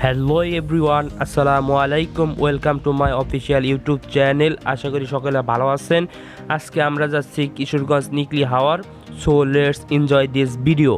Hello everyone, আসসালামু আলাইকুম। Welcome to my official YouTube channel. আশা করি সকলে ভালো আছেন। আজকে আমরা যাচ্ছি কিশোরগঞ্জ নিকলি হাওর। So let's enjoy this video.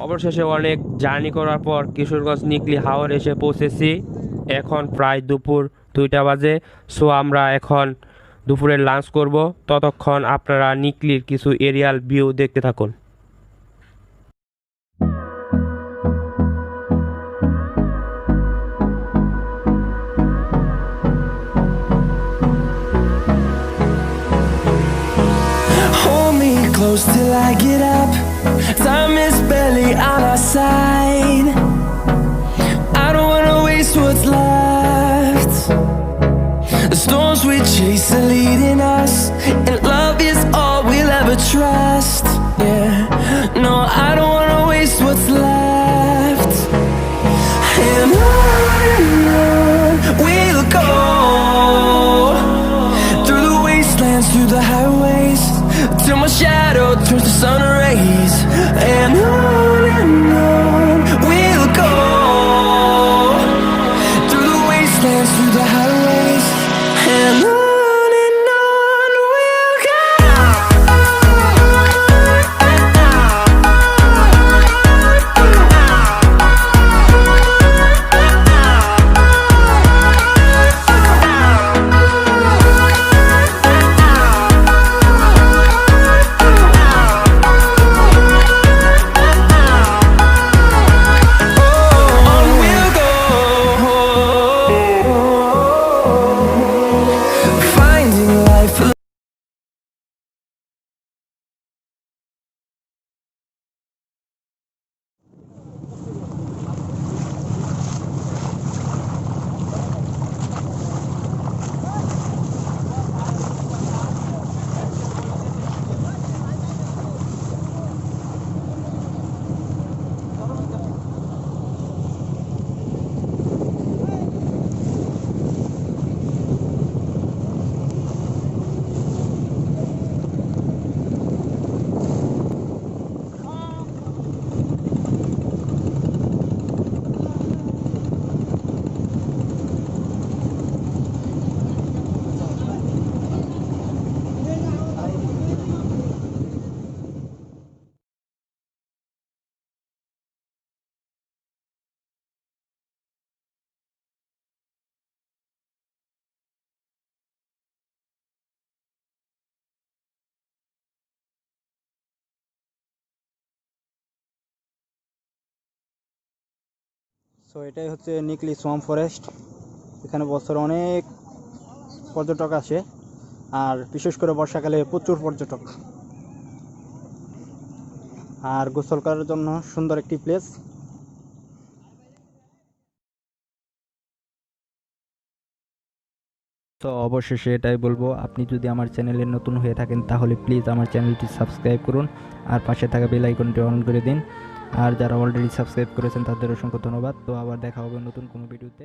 অবশেষে অনেক জার্নি করার পর কিশোরগঞ্জ নিকলি হাওর এসে পৌঁছেছি। এখন প্রায় দুপুর 2টা বাজে। সো আমরা এখন দুপুরের লাঞ্চ করব। ততক্ষণ আপনারা নিকলির কিছু এরিয়াল ভিউ দেখতে থাকুন। Hold me close till I get up. Time is barely on our side. I don't wanna waste what's left. The storms we chase are leading us, and love is all we'll ever trust. Yeah, no, I don't wanna waste what's left. And on we'll go, through the wastelands, through the highways. till my shadow turns to sun rays. And on we'll go, through the wastelands, through the highways, and on we'll go. Finding life. So এটাই হচ্ছে নিকলি swamp forest. এখানে বছর অনেক পর্যটক আসে, আর বিশেষ করে বর্ষাকালে প্রচুর পর্যটক, আর গোসল করার জন্য সুন্দর একটি প্লেস। তো অবশেষে এটাই বলবো, আপনি যদি আমার চ্যানেলে নতুন হয়ে থাকেন তাহলে প্লিজ আমার চ্যানেলটি সাবস্ক্রাইব করুন, আর পাশে থাকা বেল আইকনটি অন করে দিন। আর যারা অলরেডি সাবস্ক্রাইব করেছেন তাদের অসংখ্য ধন্যবাদ। তো আবার দেখা হবে নতুন কোনো ভিডিওতে।